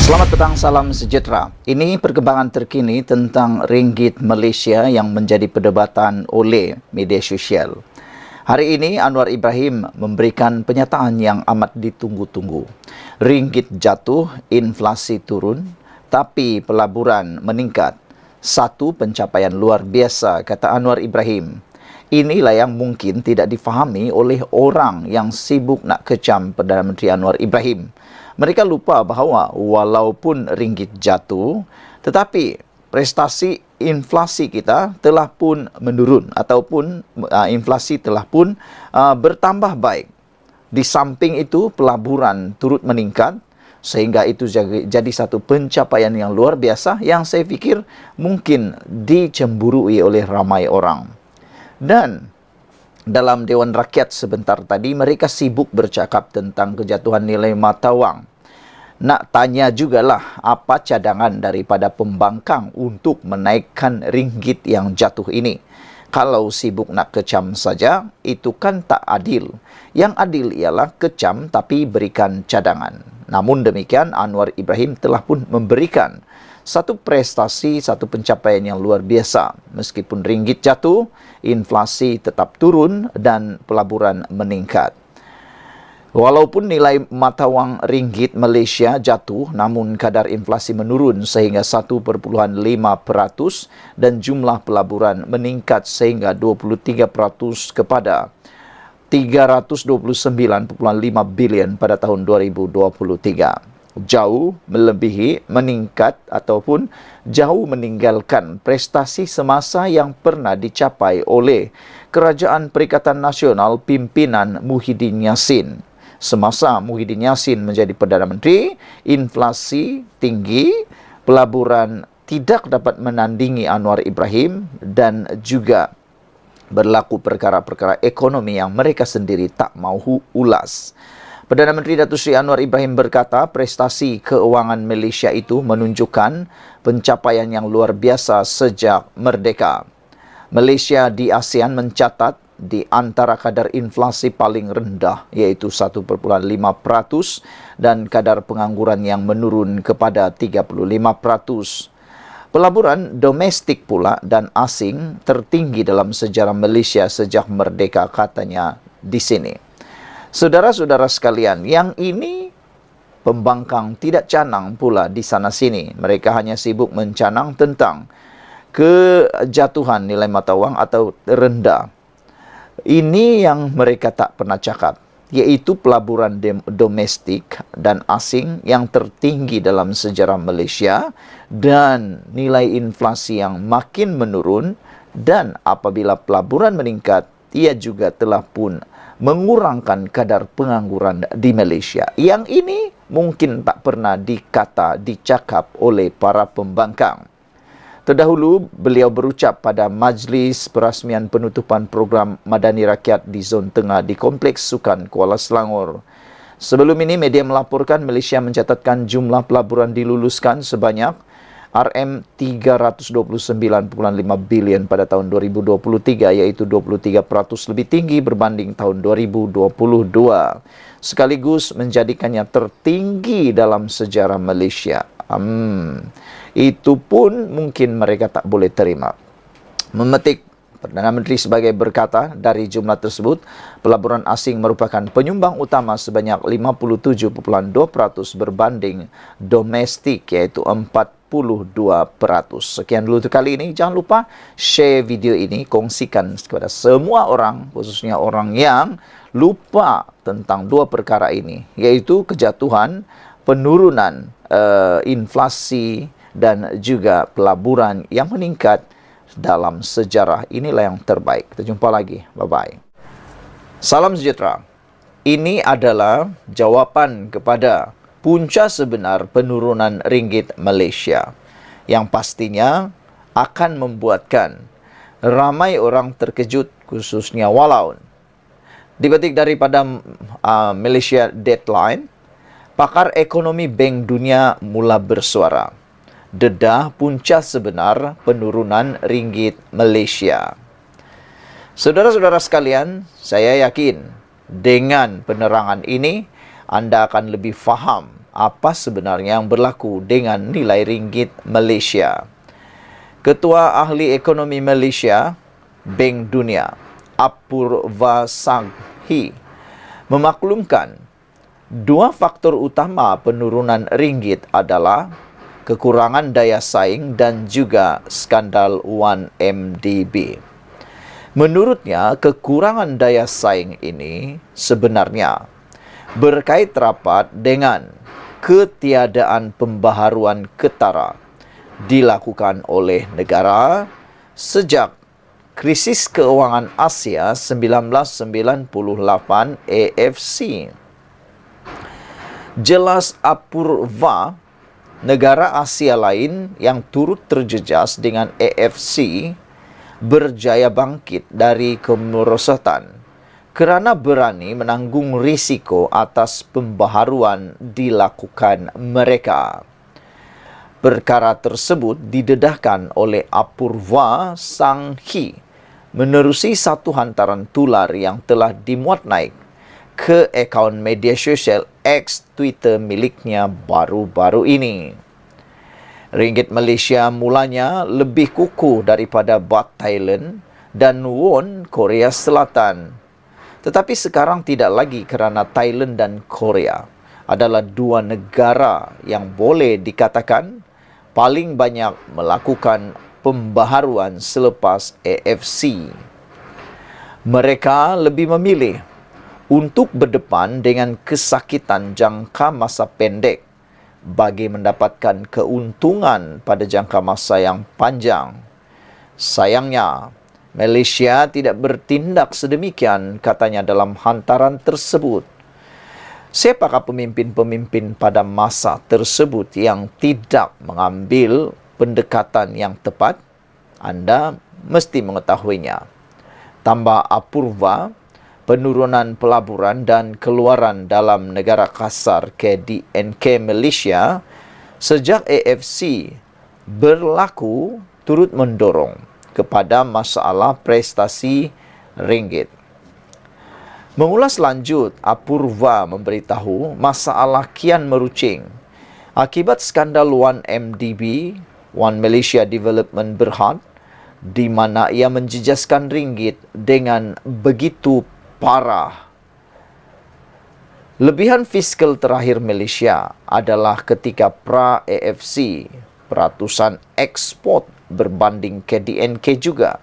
Selamat petang, salam sejahtera. Ini perkembangan terkini tentang ringgit Malaysia yang menjadi perdebatan oleh media sosial. Hari ini Anwar Ibrahim memberikan pernyataan yang amat ditunggu-tunggu. Ringgit jatuh, inflasi turun, tapi pelaburan meningkat. Satu pencapaian luar biasa, kata Anwar Ibrahim. Inilah yang mungkin tidak difahami oleh orang yang sibuk nak kecam Perdana Menteri Anwar Ibrahim. Mereka lupa bahawa walaupun ringgit jatuh, tetapi prestasi inflasi kita telah pun menurun ataupun inflasi telah pun bertambah baik. Di samping itu, pelaburan turut meningkat sehingga itu jadi satu pencapaian yang luar biasa yang saya fikir mungkin dicemburui oleh ramai orang. Dan dalam Dewan Rakyat sebentar tadi, mereka sibuk bercakap tentang kejatuhan nilai mata wang. Nak tanya jugalah apa cadangan daripada pembangkang untuk menaikkan ringgit yang jatuh ini. Kalau sibuk nak kecam saja, itu kan tak adil. Yang adil ialah kecam tapi berikan cadangan. Namun demikian, Anwar Ibrahim telah pun memberikan satu prestasi, satu pencapaian yang luar biasa. Meskipun ringgit jatuh, inflasi tetap turun dan pelaburan meningkat. Walaupun nilai mata wang ringgit Malaysia jatuh, namun kadar inflasi menurun sehingga 1,5% dan jumlah pelaburan meningkat sehingga 23% kepada 329.5 bilion pada tahun 2023. Jauh melebihi, meningkat ataupun jauh meninggalkan prestasi semasa yang pernah dicapai oleh Kerajaan Perikatan Nasional pimpinan Muhyiddin Yassin. Semasa Muhyiddin Yassin menjadi Perdana Menteri, inflasi tinggi, pelaburan tidak dapat menandingi Anwar Ibrahim dan juga berlaku perkara-perkara ekonomi yang mereka sendiri tak mahu ulas. Perdana Menteri Datuk Seri Anwar Ibrahim berkata prestasi keuangan Malaysia itu menunjukkan pencapaian yang luar biasa sejak merdeka. Malaysia di ASEAN mencatat di antara kadar inflasi paling rendah iaitu 1,5% dan kadar pengangguran yang menurun kepada 35%. Pelaburan domestik pula dan asing tertinggi dalam sejarah Malaysia sejak merdeka, katanya di sini. Saudara-saudara sekalian, yang ini pembangkang tidak canang pula di sana-sini. Mereka hanya sibuk mencanang tentang kejatuhan nilai mata wang atau rendah. Ini yang mereka tak pernah cakap, iaitu pelaburan domestik dan asing yang tertinggi dalam sejarah Malaysia dan nilai inflasi yang makin menurun, dan apabila pelaburan meningkat, ia juga telah pun mengurangkan kadar pengangguran di Malaysia. Yang ini mungkin tak pernah dicakap oleh para pembangkang. Terdahulu, beliau berucap pada majlis perasmian penutupan program Madani Rakyat di Zon Tengah di Kompleks Sukan Kuala Selangor. Sebelum ini, media melaporkan Malaysia mencatatkan jumlah pelaburan diluluskan sebanyak RM329.5 bilion pada tahun 2023, iaitu 23% lebih tinggi berbanding tahun 2022. Sekaligus menjadikannya tertinggi dalam sejarah Malaysia. Itu pun mungkin mereka tak boleh terima. Memetik Perdana Menteri sebagai berkata, dari jumlah tersebut, pelaburan asing merupakan penyumbang utama sebanyak 57.2% berbanding domestik, iaitu 42%. Sekian dulu untuk kali ini. Jangan lupa share video ini, kongsikan kepada semua orang, khususnya orang yang lupa tentang dua perkara ini, iaitu kejatuhan, penurunan inflasi dan juga pelaburan yang meningkat dalam sejarah. Inilah yang terbaik. Kita jumpa lagi. Bye-bye. Salam sejahtera. Ini adalah jawapan kepada punca sebenar penurunan ringgit Malaysia yang pastinya akan membuatkan ramai orang terkejut, khususnya walau dipetik daripada Malaysia Deadline, pakar ekonomi Bank Dunia mula bersuara. Dedah punca sebenar penurunan ringgit Malaysia. Saudara-saudara sekalian, saya yakin dengan penerangan ini anda akan lebih faham apa sebenarnya yang berlaku dengan nilai ringgit Malaysia. Ketua Ahli Ekonomi Malaysia, Bank Dunia, Apurva Sanghi, memaklumkan dua faktor utama penurunan ringgit adalah kekurangan daya saing dan juga skandal 1MDB. Menurutnya, kekurangan daya saing ini sebenarnya berkait rapat dengan ketiadaan pembaharuan ketara dilakukan oleh negara sejak krisis keuangan Asia 1998 AFC. Jelas Apurva, negara Asia lain yang turut terjejas dengan AFC berjaya bangkit dari kemerosotan kerana berani menanggung risiko atas pembaharuan dilakukan mereka. Perkara tersebut didedahkan oleh Apurva Sanghi menerusi satu hantaran tular yang telah dimuat naik ke akaun media sosial X Twitter miliknya baru-baru ini. Ringgit Malaysia mulanya lebih kukuh daripada Baht Thailand dan Won Korea Selatan. Tetapi sekarang tidak lagi kerana Thailand dan Korea adalah dua negara yang boleh dikatakan paling banyak melakukan pembaharuan selepas AFC. Mereka lebih memilih untuk berdepan dengan kesakitan jangka masa pendek bagi mendapatkan keuntungan pada jangka masa yang panjang. Sayangnya, Malaysia tidak bertindak sedemikian, katanya dalam hantaran tersebut. Siapakah pemimpin-pemimpin pada masa tersebut yang tidak mengambil pendekatan yang tepat? Anda mesti mengetahuinya. Tambah Apurva, penurunan pelaburan dan keluaran dalam negara kasar KDNK Malaysia sejak AFC berlaku turut mendorong kepada masalah prestasi ringgit. Mengulas lanjut, Apurva memberitahu masalah kian merucing akibat skandal 1MDB, One Malaysia Development Berhad, di mana ia menjejaskan ringgit dengan begitu parah. Lebihan fiskal terakhir Malaysia adalah ketika pra-AFC, peratusan ekspor berbanding KDNK juga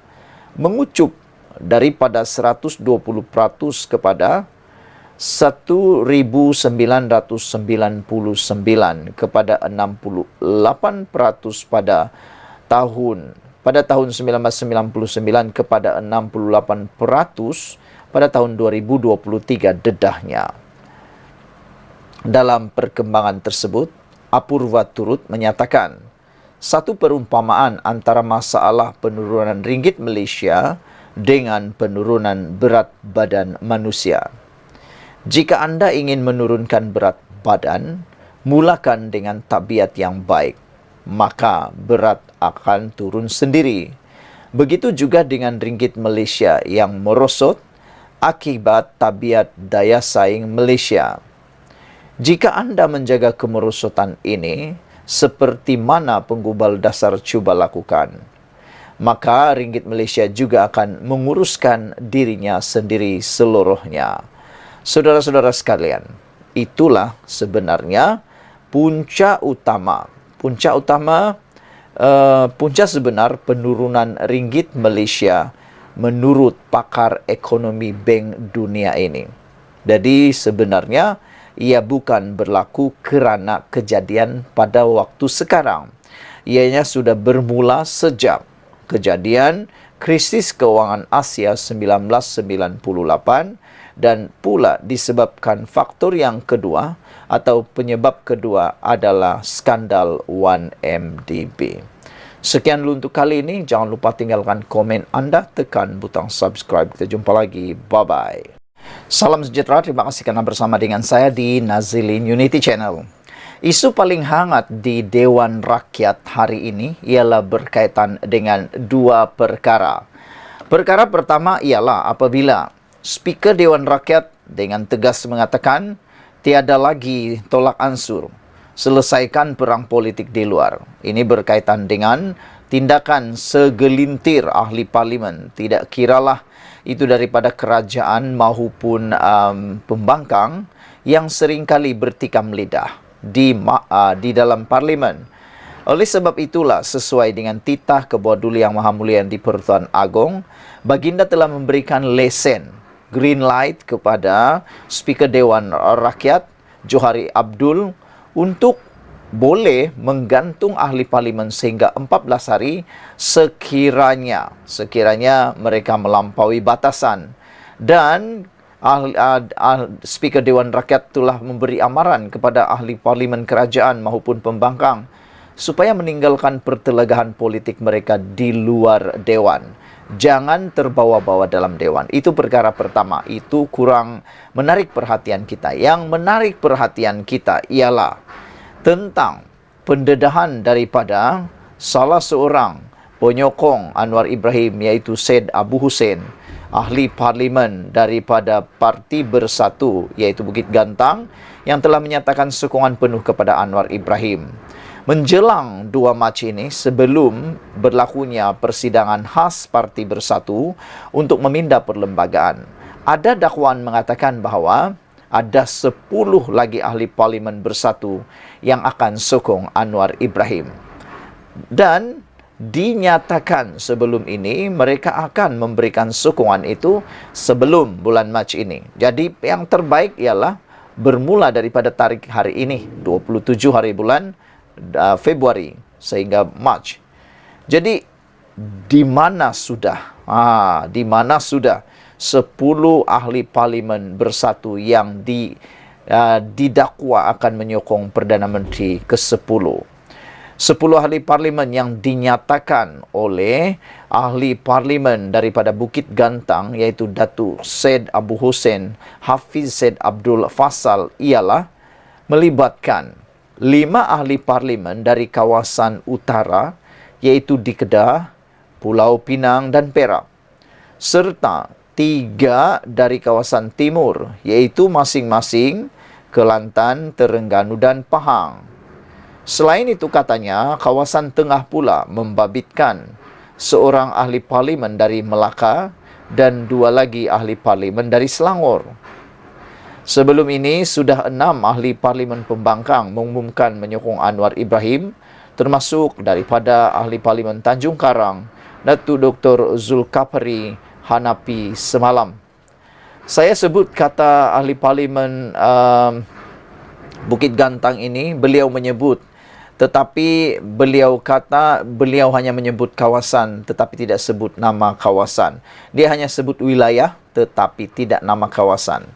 mengucup daripada 120% kepada 1,999 kepada 68% pada tahun 1999 kepada 68% pada tahun 2023 dedahnya. Dalam perkembangan tersebut, Apurva turut menyatakan satu perumpamaan antara masalah penurunan ringgit Malaysia dengan penurunan berat badan manusia. Jika anda ingin menurunkan berat badan, mulakan dengan tabiat yang baik, maka berat akan turun sendiri. Begitu juga dengan ringgit Malaysia yang merosot akibat tabiat daya saing Malaysia. Jika anda menjaga kemerosotan ini, seperti mana penggubal dasar cuba lakukan, maka ringgit Malaysia juga akan menguruskan dirinya sendiri seluruhnya. Saudara-saudara sekalian, itulah sebenarnya punca sebenar penurunan ringgit Malaysia menurut pakar ekonomi Bank Dunia ini. Jadi sebenarnya ia bukan berlaku kerana kejadian pada waktu sekarang. Ianya sudah bermula sejak kejadian krisis keuangan Asia 1998 dan pula disebabkan faktor yang kedua atau penyebab kedua adalah skandal 1MDB. Sekian dulu untuk kali ini. Jangan lupa tinggalkan komen anda, tekan butang subscribe. Kita jumpa lagi. Bye-bye. Salam sejahtera, terima kasih kerana bersama dengan saya di Nazilin Unity Channel. Isu paling hangat di Dewan Rakyat hari ini ialah berkaitan dengan dua perkara. Perkara pertama ialah apabila Speaker Dewan Rakyat dengan tegas mengatakan tiada lagi tolak ansur. Selesaikan perang politik di luar. Ini berkaitan dengan tindakan segelintir ahli parlimen. Tidak kiralah itu daripada kerajaan maupun pembangkang yang seringkali bertikam lidah di dalam parlimen. Oleh sebab itulah, sesuai dengan titah Ketua Duli Yang Maha Mulia di Persatuan Agong, Baginda telah memberikan lesen, green light kepada Speaker Dewan Rakyat Johari Abdul untuk boleh menggantung ahli parlimen sehingga 14 hari sekiranya mereka melampaui batasan. Dan Speaker Dewan Rakyat telah memberi amaran kepada ahli parlimen kerajaan maupun pembangkang supaya meninggalkan pertelagahan politik mereka di luar dewan. Jangan terbawa-bawa dalam dewan. Itu perkara pertama. Itu kurang menarik perhatian kita. Yang menarik perhatian kita ialah tentang pendedahan daripada salah seorang penyokong Anwar Ibrahim, iaitu Syed Abu Hussein, ahli parlimen daripada Parti Bersatu, iaitu Bukit Gantang, yang telah menyatakan sokongan penuh kepada Anwar Ibrahim. Menjelang 2 Mac ini, sebelum berlakunya persidangan khas Parti Bersatu untuk memindah perlembagaan, ada dakwaan mengatakan bahawa ada 10 lagi ahli parlimen bersatu yang akan sokong Anwar Ibrahim. Dan dinyatakan sebelum ini mereka akan memberikan sokongan itu sebelum bulan Mac ini. Jadi yang terbaik ialah bermula daripada tarikh hari ini, 27 hari bulan Februari sehingga Mac. Jadi di mana sudah 10 ahli parlimen bersatu yang didakwa akan menyokong Perdana Menteri ke-10. 10 ahli parlimen yang dinyatakan oleh ahli parlimen daripada Bukit Gantang, iaitu Datuk Syed Abu Hussein Hafiz Syed Abdul Faisal, ialah melibatkan 5 ahli parlimen dari kawasan utara, iaitu di Kedah, Pulau Pinang dan Perak, serta 3 dari kawasan timur, iaitu masing-masing Kelantan, Terengganu dan Pahang. Selain itu katanya, kawasan tengah pula membabitkan seorang ahli parlimen dari Melaka dan 2 lagi ahli parlimen dari Selangor. Sebelum ini, sudah 6 ahli parlimen pembangkang mengumumkan menyokong Anwar Ibrahim, termasuk daripada ahli parlimen Tanjung Karang, Datuk Dr. Zulkafli Hanapi semalam. Saya sebut kata ahli parlimen Bukit Gantang ini, beliau menyebut, tetapi beliau kata beliau hanya menyebut kawasan tetapi tidak sebut nama kawasan. Dia hanya sebut wilayah tetapi tidak nama kawasan.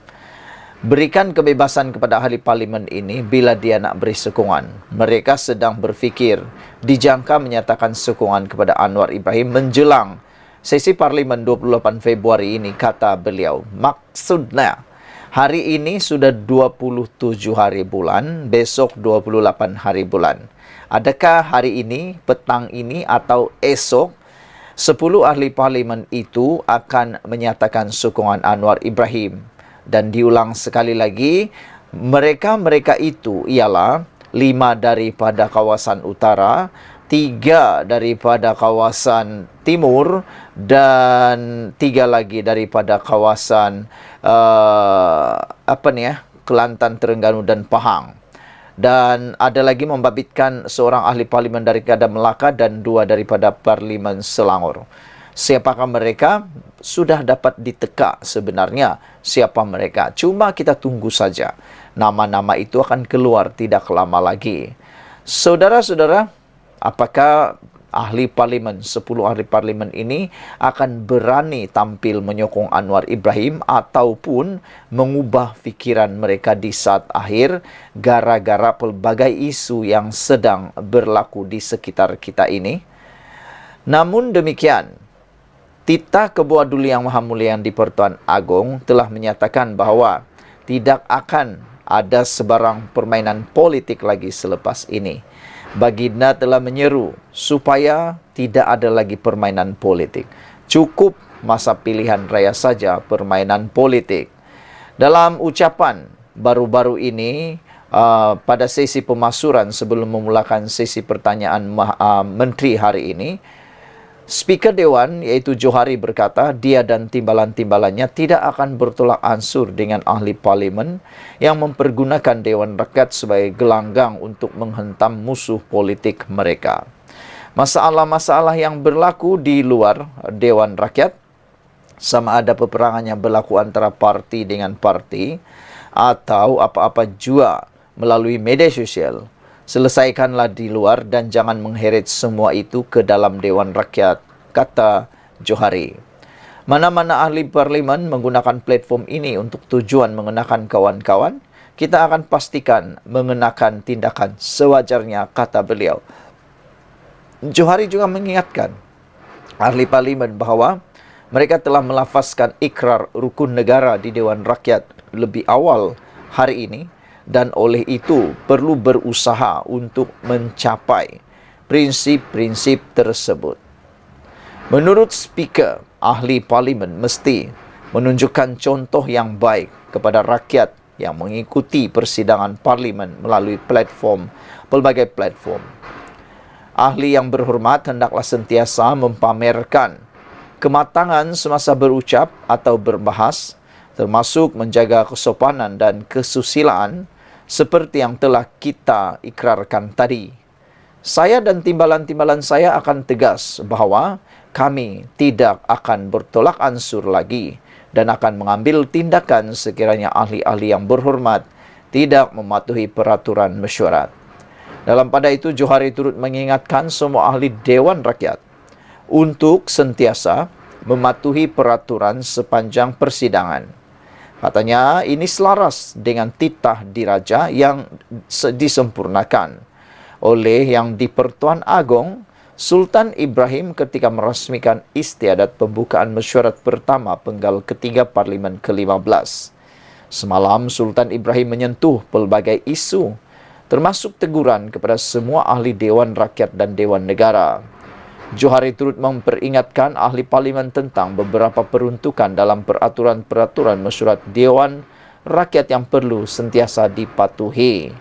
Berikan kebebasan kepada ahli parlimen ini bila dia nak beri sokongan. Mereka sedang berfikir, dijangka menyatakan sokongan kepada Anwar Ibrahim menjelang sesi parlimen 28 Februari ini, kata beliau. Maksudnya, hari ini sudah 27 hari bulan, besok 28 hari bulan. Adakah hari ini, petang ini atau esok 10 ahli parlimen itu akan menyatakan sokongan Anwar Ibrahim? Dan diulang sekali lagi, mereka itu ialah 5 daripada kawasan utara, 3 daripada kawasan timur, dan 3 lagi daripada kawasan Kelantan, Terengganu dan Pahang. Dan ada lagi membabitkan seorang ahli parlimen daripada Melaka dan 2 daripada parlimen Selangor. Siapakah mereka? Sudah dapat diteka sebenarnya siapa mereka. Cuma kita tunggu saja. Nama-nama itu akan keluar tidak lama lagi. Saudara-saudara, apakah ahli parlimen, 10 ahli parlimen ini akan berani tampil menyokong Anwar Ibrahim ataupun mengubah fikiran mereka di saat akhir gara-gara pelbagai isu yang sedang berlaku di sekitar kita ini? Namun demikian, titah Ketua Duli Yang Maha Mulia di Persatuan Agong telah menyatakan bahawa tidak akan ada sebarang permainan politik lagi selepas ini. Baginda telah menyeru supaya tidak ada lagi permainan politik. Cukup masa pilihan raya saja permainan politik. Dalam ucapan baru-baru ini pada sesi pemasuran sebelum memulakan sesi pertanyaan Menteri hari ini, Speaker Dewan iaitu Johari berkata dia dan timbalan-timbalannya tidak akan bertolak ansur dengan ahli parlimen yang mempergunakan Dewan Rakyat sebagai gelanggang untuk menghentam musuh politik mereka. Masalah-masalah yang berlaku di luar Dewan Rakyat, sama ada peperangan yang berlaku antara parti dengan parti atau apa-apa jua melalui media sosial, selesaikanlah di luar dan jangan mengheret semua itu ke dalam Dewan Rakyat, kata Johari. Mana-mana ahli parlimen menggunakan platform ini untuk tujuan mengenakan kawan-kawan, kita akan pastikan mengenakan tindakan sewajarnya, kata beliau. Johari juga mengingatkan ahli parlimen bahawa mereka telah melafazkan ikrar rukun negara di Dewan Rakyat lebih awal hari ini dan oleh itu perlu berusaha untuk mencapai prinsip-prinsip tersebut. Menurut speaker, ahli parlimen mesti menunjukkan contoh yang baik kepada rakyat yang mengikuti persidangan parlimen melalui pelbagai platform. Ahli yang berhormat hendaklah sentiasa mempamerkan kematangan semasa berucap atau berbahas, termasuk menjaga kesopanan dan kesusilaan seperti yang telah kita ikrarkan tadi. Saya dan timbalan-timbalan saya akan tegas bahawa kami tidak akan bertolak ansur lagi dan akan mengambil tindakan sekiranya ahli-ahli yang berhormat tidak mematuhi peraturan mesyuarat. Dalam pada itu, Johari turut mengingatkan semua ahli Dewan Rakyat untuk sentiasa mematuhi peraturan sepanjang persidangan. Katanya ini selaras dengan titah diraja yang disempurnakan oleh Yang di-Pertuan Agong Sultan Ibrahim ketika merasmikan istiadat pembukaan mesyuarat pertama penggal ketiga Parlimen ke-15. Semalam Sultan Ibrahim menyentuh pelbagai isu, termasuk teguran kepada semua ahli Dewan Rakyat dan Dewan Negara. Johari turut memperingatkan ahli parlimen tentang beberapa peruntukan dalam peraturan-peraturan mesyuarat Dewan Rakyat yang perlu sentiasa dipatuhi.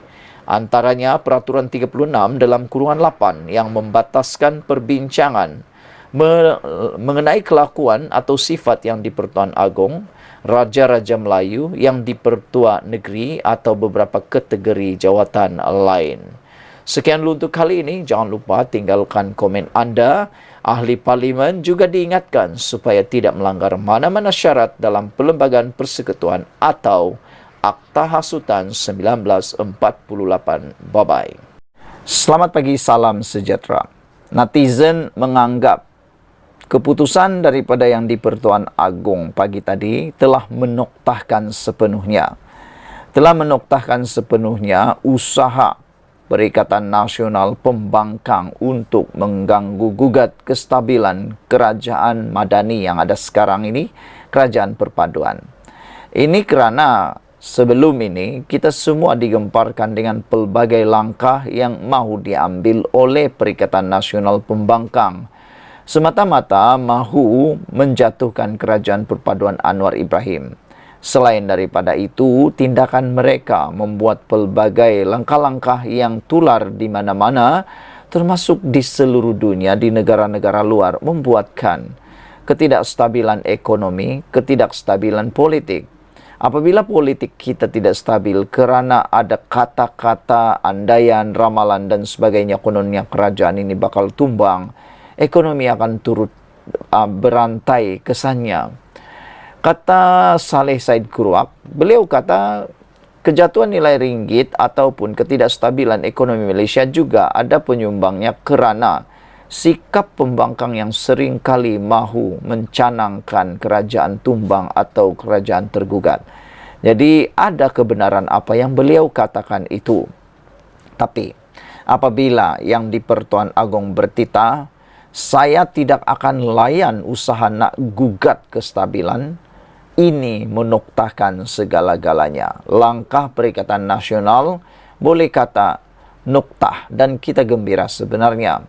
Antaranya peraturan 36 dalam kurungan 8 yang membataskan perbincangan mengenai kelakuan atau sifat yang di-Pertuan Agong, Raja-Raja Melayu, yang di-Pertua Negeri atau beberapa kategori jawatan lain. Sekian dulu untuk kali ini. Jangan lupa tinggalkan komen anda. Ahli parlimen juga diingatkan supaya tidak melanggar mana-mana syarat dalam Perlembagaan Persekutuan atau Akta Hasutan 1948. Bye-bye. Selamat pagi, salam sejahtera. Netizen menganggap keputusan daripada Yang di-Pertuan Agong pagi tadi telah menoktahkan sepenuhnya usaha Perikatan Nasional Pembangkang untuk mengganggu-gugat kestabilan kerajaan madani yang ada sekarang ini, kerajaan perpaduan. Ini kerana sebelum ini kita semua digemparkan dengan pelbagai langkah yang mahu diambil oleh Perikatan Nasional Pembangkang, semata-mata mahu menjatuhkan kerajaan perpaduan Anwar Ibrahim. Selain daripada itu, tindakan mereka membuat pelbagai langkah-langkah yang tular di mana-mana, termasuk di seluruh dunia, di negara-negara luar, membuatkan ketidakstabilan ekonomi, ketidakstabilan politik. Apabila politik kita tidak stabil kerana ada kata-kata, andaian, ramalan dan sebagainya, kononnya kerajaan ini bakal tumbang, ekonomi akan turut berantai kesannya. Kata Saleh Said Kuruak, beliau kata kejatuhan nilai ringgit ataupun ketidakstabilan ekonomi Malaysia juga ada penyumbangnya kerana sikap pembangkang yang sering kali mahu mencanangkan kerajaan tumbang atau kerajaan tergugat. Jadi ada kebenaran apa yang beliau katakan itu. Tapi apabila Yang di-Pertuan Agong bertitah, saya tidak akan layan usaha nak gugat kestabilan, ini menoktahkan segala-galanya. Langkah Perikatan Nasional boleh kata noktah dan kita gembira sebenarnya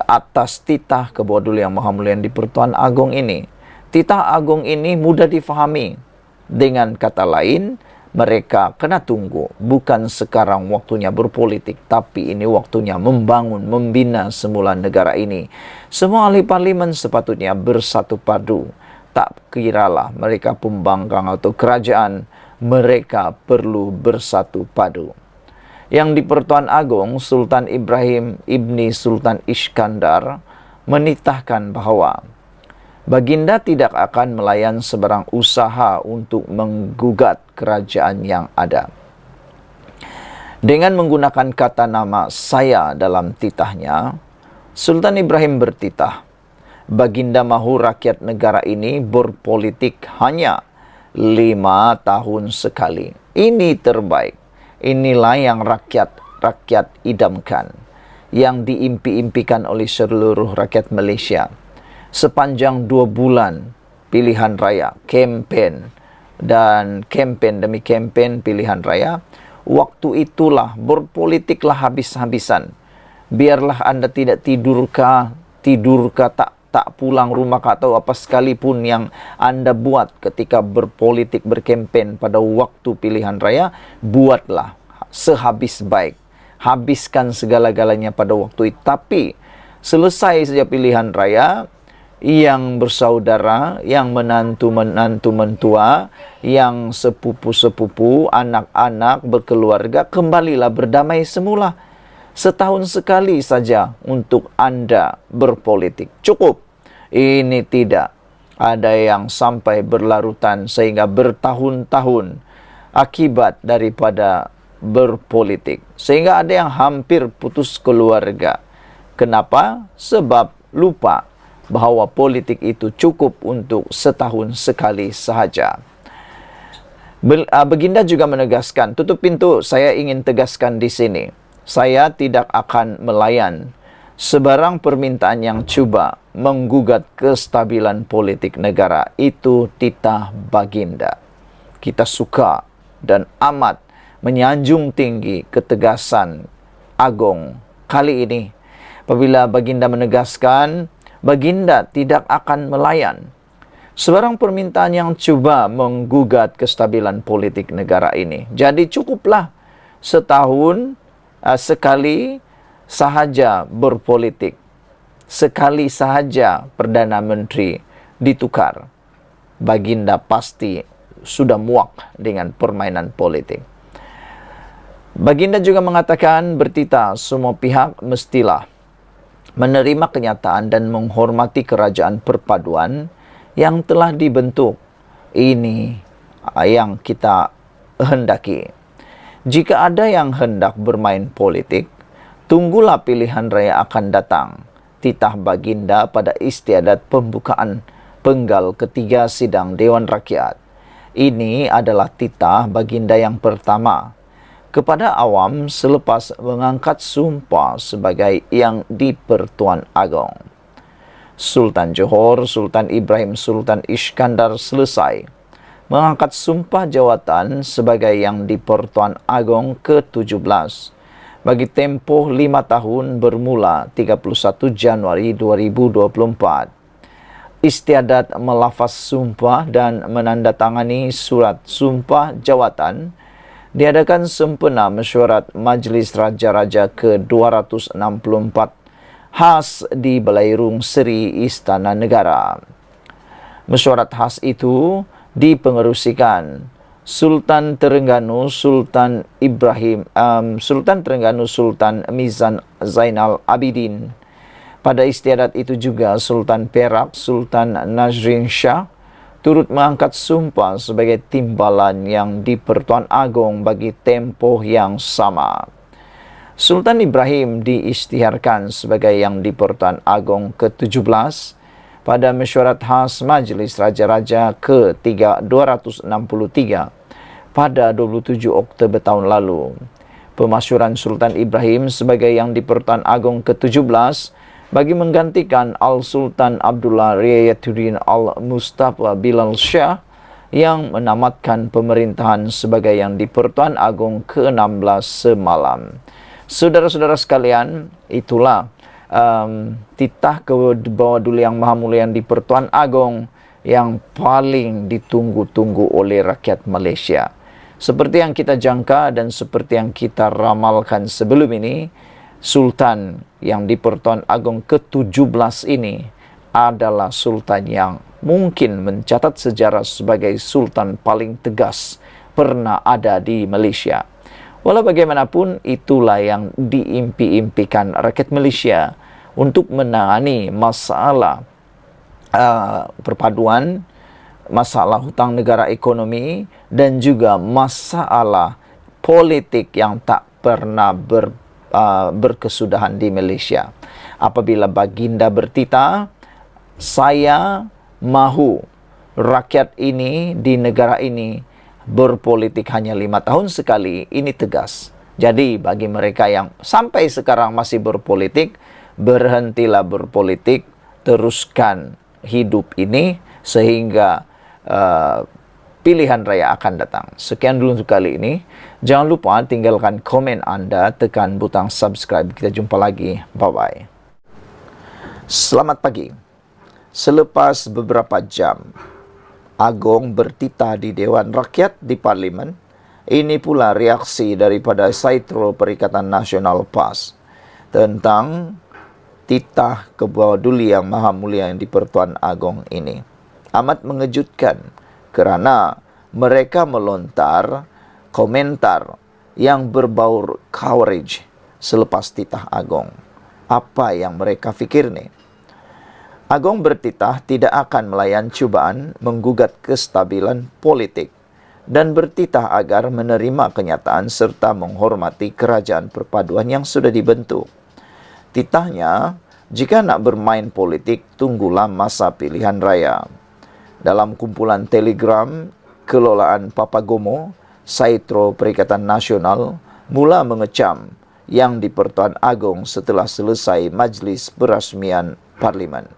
atas titah Ketua Duli Yang Maha Mulia Yang di-Pertuan Agong ini. Titah Agong ini mudah difahami. Dengan kata lain, mereka kena tunggu. Bukan sekarang waktunya berpolitik, tapi ini waktunya membangun, membina semula negara ini. Semua ahli parlimen sepatutnya bersatu padu. Tak kiralah mereka pembangkang atau kerajaan, mereka perlu bersatu padu. Yang di Pertuan Agong, Sultan Ibrahim Ibni Sultan Iskandar menitahkan bahawa Baginda tidak akan melayan sebarang usaha untuk menggugat kerajaan yang ada. Dengan menggunakan kata nama saya dalam titahnya, Sultan Ibrahim bertitah, Baginda mahu rakyat negara ini berpolitik hanya 5 tahun sekali. Ini terbaik. Inilah yang rakyat idamkan, yang diimpi-impikan oleh seluruh rakyat Malaysia. Sepanjang 2 bulan pilihan raya, kempen demi kempen pilihan raya, waktu itulah berpolitiklah habis-habisan. Biarlah anda tidak tidur tak pulang rumah atau apa sekalipun yang anda buat ketika berpolitik berkempen pada waktu pilihan raya, buatlah sehabis baik. Habiskan segala-galanya pada waktu itu. Tapi selesai saja pilihan raya, yang bersaudara, yang menantu-menantu mentua, yang sepupu-sepupu, anak-anak berkeluarga, kembalilah berdamai semula. Setahun sekali saja untuk anda berpolitik. Cukup. Ini tidak. Ada yang sampai berlarutan sehingga bertahun-tahun akibat daripada berpolitik. Sehingga ada yang hampir putus keluarga. Kenapa? Sebab lupa bahawa politik itu cukup untuk setahun sekali sahaja. Baginda juga menegaskan, tutup pintu, saya ingin tegaskan di sini. Saya tidak akan melayan sebarang permintaan yang cuba menggugat kestabilan politik negara. Itu titah Baginda. Kita suka dan amat menyanjung tinggi ketegasan Agong kali ini. Apabila Baginda menegaskan, Baginda tidak akan melayan sebarang permintaan yang cuba menggugat kestabilan politik negara ini. Jadi cukuplah setahun sekali sahaja berpolitik. Sekali sahaja Perdana Menteri ditukar. Baginda pasti sudah muak dengan permainan politik. Baginda juga mengatakan, bertitah semua pihak mestilah menerima kenyataan dan menghormati kerajaan perpaduan yang telah dibentuk. Ini yang kita hendaki. Jika ada yang hendak bermain politik, tunggulah pilihan raya akan datang. Titah Baginda pada istiadat pembukaan penggal ketiga sidang Dewan Rakyat. Ini adalah titah Baginda yang pertama kepada awam selepas mengangkat sumpah sebagai yang di Pertuan Agong. Sultan Johor, Sultan Ibrahim Sultan Iskandar selesai mengangkat sumpah jawatan sebagai yang di Pertuan Agong ke-17 bagi tempoh 5 tahun bermula 31 Januari 2024. Istiadat melafaz sumpah dan menandatangani surat sumpah jawatan diadakan sempena mesyuarat Majlis Raja-Raja ke-264 khas di Belairung Seri Istana Negara. Mesyuarat khas itu dipengerusikan Sultan Terengganu Sultan Mizan Zainal Abidin. Pada istiadat itu juga Sultan Perak Sultan Nazrin Shah turut mengangkat sumpah sebagai timbalan yang di Pertuan Agong bagi tempoh yang sama. Sultan Ibrahim diisytiharkan sebagai yang di Pertuan Agong ke-17 pada mesyuarat khas Majlis Raja-Raja ke-263 pada 27 Oktober tahun lalu. Pemasyuran Sultan Ibrahim sebagai yang di Pertuan Agong ke-17 bagi menggantikan Al-Sultan Abdullah Riayatuddin Al-Mustafa Bilal Shah yang menamatkan pemerintahan sebagai yang di Pertuan Agong ke-16 semalam. Saudara-saudara sekalian, itulah titah ke bawah Duli Yang Maha Mulia yang di Pertuan Agong yang paling ditunggu-tunggu oleh rakyat Malaysia. Seperti yang kita jangka dan seperti yang kita ramalkan sebelum ini, Sultan yang di Pertuan Agong ke-17 ini adalah Sultan yang mungkin mencatat sejarah sebagai Sultan paling tegas pernah ada di Malaysia. Walau bagaimanapun, itulah yang diimpi-impikan rakyat Malaysia untuk menangani masalah perpaduan, masalah hutang negara ekonomi, dan juga masalah politik yang tak pernah berkesudahan di Malaysia. Apabila baginda bertitah, saya mahu rakyat ini di negara ini berpolitik hanya 5 tahun sekali, ini tegas. Jadi bagi mereka yang sampai sekarang masih berpolitik, berhentilah berpolitik, teruskan hidup ini sehingga pilihan raya akan datang. Sekian dulu untuk kali ini. Jangan lupa tinggalkan komen Anda, tekan butang subscribe. Kita jumpa lagi. Bye-bye. Selamat pagi. Selepas beberapa jam, Agong bertitah di Dewan Rakyat di Parlimen. Ini pula reaksi daripada Saitro Perikatan Nasional PAS tentang titah Ketua Duli Yang Maha Mulia yang di Pertuan Agong ini. Amat mengejutkan kerana mereka melontar komentar yang berbau courage selepas titah Agong. Apa yang mereka fikir ni? Agong bertitah tidak akan melayan cubaan menggugat kestabilan politik dan bertitah agar menerima kenyataan serta menghormati kerajaan perpaduan yang sudah dibentuk. Titahnya, jika nak bermain politik, tunggulah masa pilihan raya. Dalam kumpulan telegram kelolaan Papagomo, Saitro Perikatan Nasional mula mengecam yang di Pertuan Agong setelah selesai majlis perasmian Parlimen.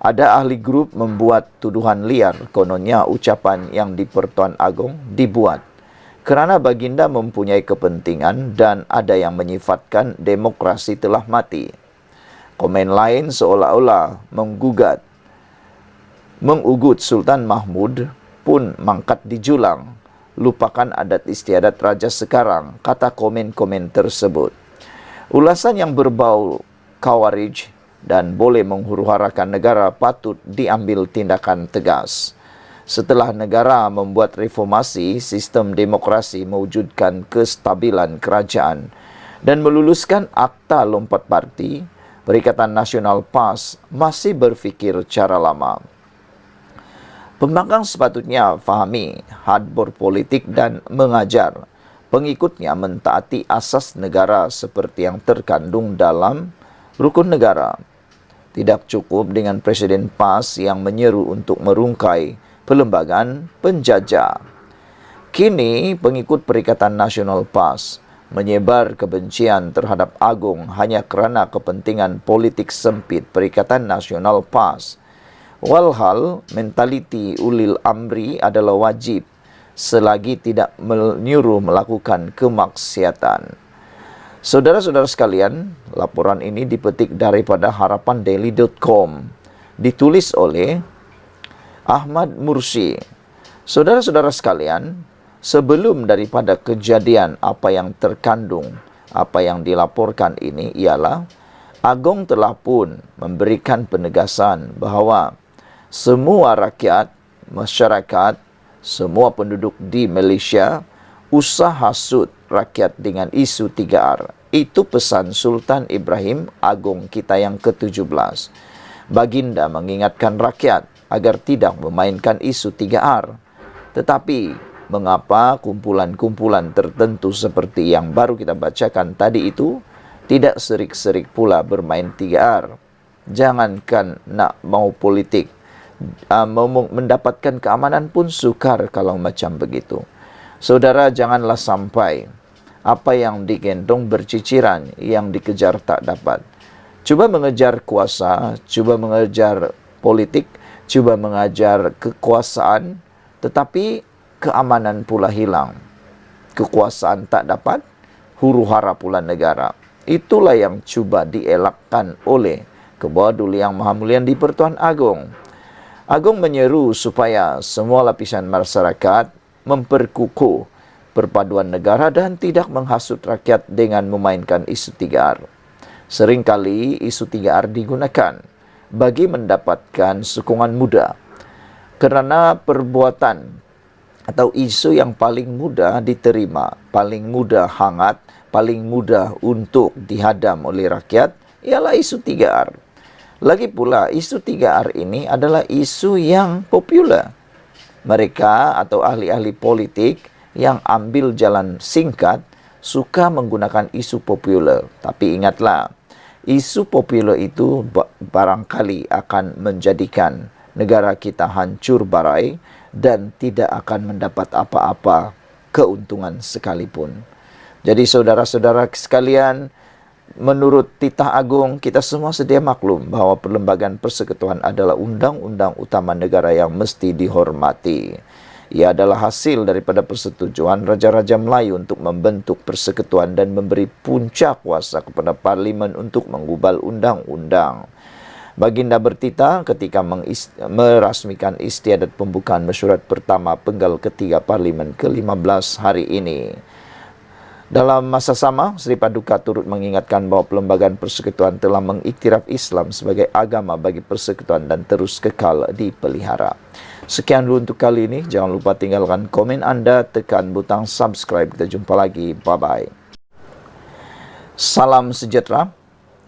Ada ahli grup membuat tuduhan liar, kononnya ucapan yang di Pertuan Agong dibuat kerana baginda mempunyai kepentingan dan ada yang menyifatkan demokrasi telah mati. Komen lain seolah-olah mengugut Sultan Mahmud pun mangkat dijulang. Lupakan adat istiadat raja sekarang, kata komen-komen tersebut. Ulasan yang berbau khawarij dan boleh menghuru-harakan negara patut diambil tindakan tegas. Setelah negara membuat reformasi, sistem demokrasi mewujudkan kestabilan kerajaan dan meluluskan Akta Lompat Parti, Perikatan Nasional PAS masih berfikir cara lama. Pembangkang sepatutnya fahami had berpolitik dan mengajar pengikutnya mentaati asas negara seperti yang terkandung dalam rukun negara. Tidak cukup dengan Presiden PAS yang menyeru untuk merungkai perlembagaan penjajah. Kini pengikut Perikatan Nasional PAS menyebar kebencian terhadap Agong hanya kerana kepentingan politik sempit Perikatan Nasional PAS. Walhal mentaliti ulil amri adalah wajib selagi tidak menyuruh melakukan kemaksiatan. Saudara-saudara sekalian, laporan ini dipetik daripada harapandaily.com, ditulis oleh Ahmad Mursi. Saudara-saudara sekalian, sebelum daripada kejadian apa yang terkandung, apa yang dilaporkan ini ialah Agong telah pun memberikan penegasan bahawa semua rakyat, masyarakat, semua penduduk di Malaysia usah hasut rakyat dengan isu 3R. Itu pesan Sultan Ibrahim Agong kita yang ke-17. Baginda mengingatkan rakyat agar tidak memainkan isu 3R. Tetapi, mengapa kumpulan-kumpulan tertentu seperti yang baru kita bacakan tadi itu tidak serik-serik pula bermain 3R? Jangankan nak mau politik, mendapatkan keamanan pun sukar kalau macam begitu. Saudara, janganlah sampai apa yang digendong berciciran, yang dikejar tak dapat. Cuba mengejar kuasa, cuba mengejar politik, cuba mengejar kekuasaan, tetapi keamanan pula hilang. Kekuasaan tak dapat, huru-hara pula negara. Itulah yang cuba dielakkan oleh Ketua Duli Yang Maha Mulia di Pertuan Agong. Agong menyeru supaya semua lapisan masyarakat memperkukuh perpaduan negara dan tidak menghasut rakyat dengan memainkan isu 3R. Seringkali isu 3R digunakan bagi mendapatkan sokongan muda kerana perbuatan atau isu yang paling mudah diterima, paling mudah hangat, paling mudah untuk dihadam oleh rakyat ialah isu 3R. Lagi pula, isu 3R ini adalah isu yang popular. Mereka atau ahli-ahli politik yang ambil jalan singkat suka menggunakan isu popular. Tapi ingatlah, isu popular itu barangkali akan menjadikan negara kita hancur barai dan tidak akan mendapat apa-apa keuntungan sekalipun. Jadi saudara-saudara sekalian, menurut titah agung, kita semua sedia maklum bahawa Perlembagaan Persekutuan adalah undang-undang utama negara yang mesti dihormati. Ia adalah hasil daripada persetujuan Raja-Raja Melayu untuk membentuk persekutuan dan memberi punca kuasa kepada Parlimen untuk menggubal undang-undang. Baginda bertitah ketika merasmikan istiadat pembukaan mesyuarat pertama penggal ketiga Parlimen ke-15 hari ini. Dalam masa sama, Sri Paduka turut mengingatkan bahawa Perlembagaan Persekutuan telah mengiktiraf Islam sebagai agama bagi persekutuan dan terus kekal dipelihara. Sekian dulu untuk kali ini. Jangan lupa tinggalkan komen anda, tekan butang subscribe. Kita jumpa lagi. Bye-bye. Salam sejahtera.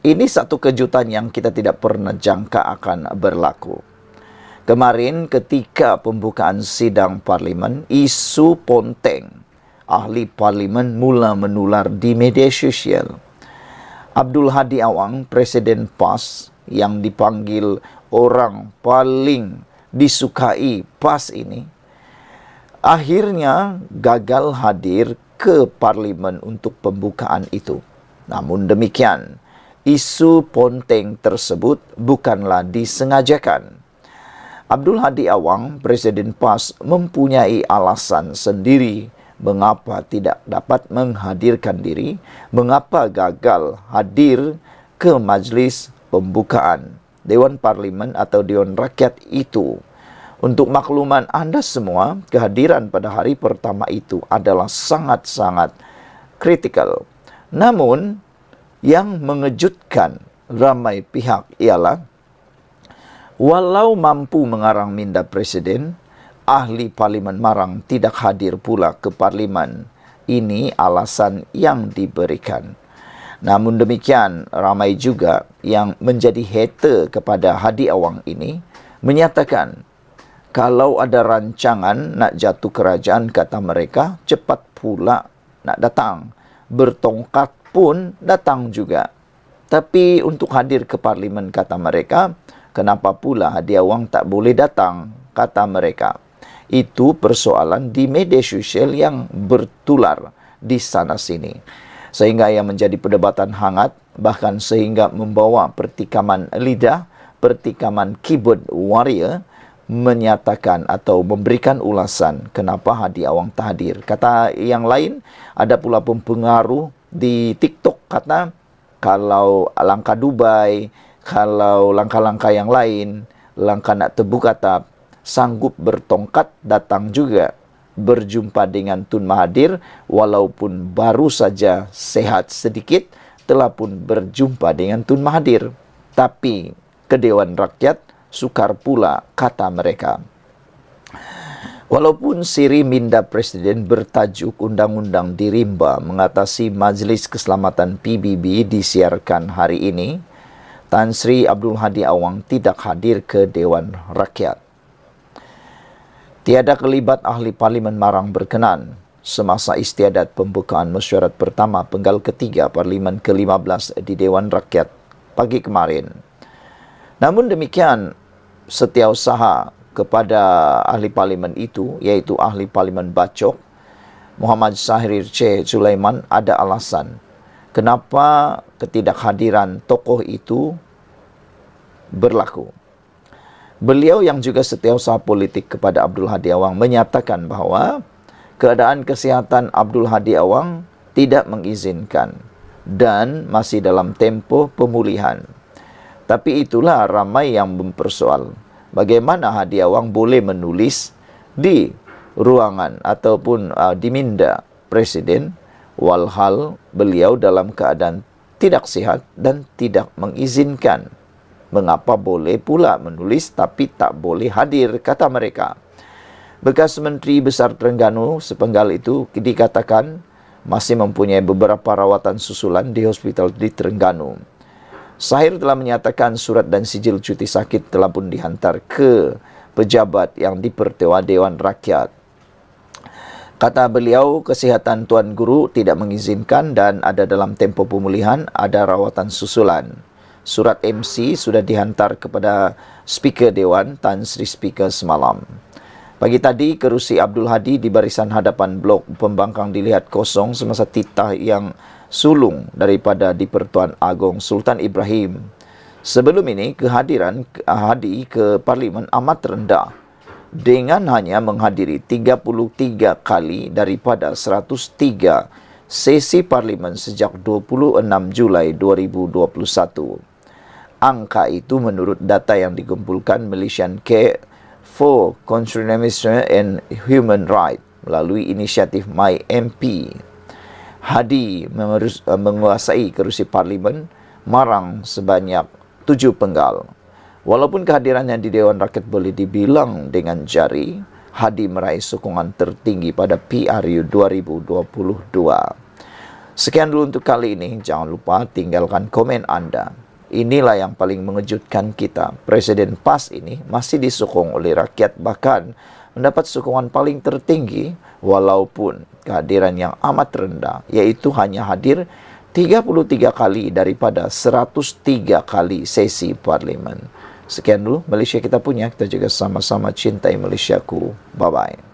Ini satu kejutan yang kita tidak pernah jangka akan berlaku. Kemarin ketika pembukaan sidang Parlimen, isu ponteng ahli Parlimen mula menular di media sosial. Abdul Hadi Awang, Presiden PAS yang dipanggil orang paling disukai PAS ini, akhirnya gagal hadir ke Parlimen untuk pembukaan itu. Namun demikian, isu ponteng tersebut bukanlah disengajakan. Abdul Hadi Awang, Presiden PAS, mempunyai alasan sendiri mengapa tidak dapat menghadirkan diri, mengapa gagal hadir ke majlis pembukaan Dewan Parlimen atau Dewan Rakyat itu. Untuk makluman anda semua, kehadiran pada hari pertama itu adalah sangat-sangat kritikal. Namun, yang mengejutkan ramai pihak ialah, walau mampu mengarang minda Presiden, ahli Parlimen Marang tidak hadir pula ke Parlimen. Ini alasan yang diberikan. Namun demikian, ramai juga yang menjadi hater kepada Hadi Awang ini menyatakan, kalau ada rancangan nak jatuh kerajaan, kata mereka, cepat pula nak datang. Bertongkat pun datang juga. Tapi untuk hadir ke Parlimen, kata mereka, kenapa pula Hadi Awang tak boleh datang, kata mereka. Itu persoalan di media sosial yang bertular di sana-sini. Sehingga ia menjadi perdebatan hangat, bahkan sehingga membawa pertikaman lidah, pertikaman keyboard warrior, menyatakan atau memberikan ulasan kenapa Hadi Awang tak hadir. Kata yang lain, ada pula pempengaruh di TikTok kata, kalau langkah Dubai, kalau langkah-langkah yang lain, langkah nak terbuka tap, sanggup bertongkat datang juga berjumpa dengan Tun Mahathir, walaupun baru saja sehat sedikit, telah pun berjumpa dengan Tun Mahathir. Tapi ke Dewan Rakyat sukar pula, kata mereka. Walaupun siri minda Presiden bertajuk Undang-Undang Dirimba mengatasi Majlis Keselamatan PBB disiarkan hari ini, Tan Sri Abdul Hadi Awang tidak hadir ke Dewan Rakyat. Tiada kelibat ahli Parlimen Marang berkenan semasa istiadat pembukaan mesyuarat pertama penggal ketiga Parlimen ke-15 di Dewan Rakyat pagi kemarin. Namun demikian, setiausaha kepada ahli Parlimen itu, iaitu ahli Parlimen Bacok, Muhammad Syahrir C. Sulaiman, ada alasan kenapa ketidakhadiran tokoh itu berlaku. Beliau yang juga setiausaha politik kepada Abdul Hadi Awang menyatakan bahawa keadaan kesihatan Abdul Hadi Awang tidak mengizinkan dan masih dalam tempoh pemulihan. Tapi itulah ramai yang mempersoal bagaimana Hadi Awang boleh menulis di ruangan ataupun di minda Presiden, walhal beliau dalam keadaan tidak sihat dan tidak mengizinkan. Mengapa boleh pula menulis tapi tak boleh hadir, kata mereka. Bekas Menteri Besar Terengganu sepenggal itu dikatakan masih mempunyai beberapa rawatan susulan di hospital di Terengganu. Sahir telah menyatakan surat dan sijil cuti sakit telah pun dihantar ke pejabat yang dipertua Dewan Rakyat. Kata beliau, kesihatan Tuan Guru tidak mengizinkan dan ada dalam tempoh pemulihan, ada rawatan susulan. Surat MC sudah dihantar kepada Speaker Dewan Tan Sri Speaker semalam. Pagi tadi, kerusi Abdul Hadi di barisan hadapan blok pembangkang dilihat kosong semasa titah yang sulung daripada di-Pertuan Agong Sultan Ibrahim. Sebelum ini, kehadiran Hadi ke Parlimen amat rendah dengan hanya menghadiri 33 kali daripada 103 sesi Parlimen sejak 26 Julai 2021. Angka itu menurut data yang dikumpulkan Malaysian Care for Conservation and Human Rights melalui inisiatif MyMP. Hadi menguasai kerusi Parlimen Marang sebanyak 7 penggal. Walaupun kehadirannya di Dewan Rakyat boleh dibilang dengan jari, Hadi meraih sokongan tertinggi pada PRU 2022. Sekian dulu untuk kali ini. Jangan lupa tinggalkan komen Anda. Inilah yang paling mengejutkan kita. Presiden PAS ini masih disokong oleh rakyat, bahkan mendapat sokongan paling tertinggi walaupun kehadiran yang amat rendah, yaitu hanya hadir 33 kali daripada 103 kali sesi Parlimen. Sekian dulu Malaysia kita punya. Kita juga sama-sama cintai Malaysiaku. Bye-bye.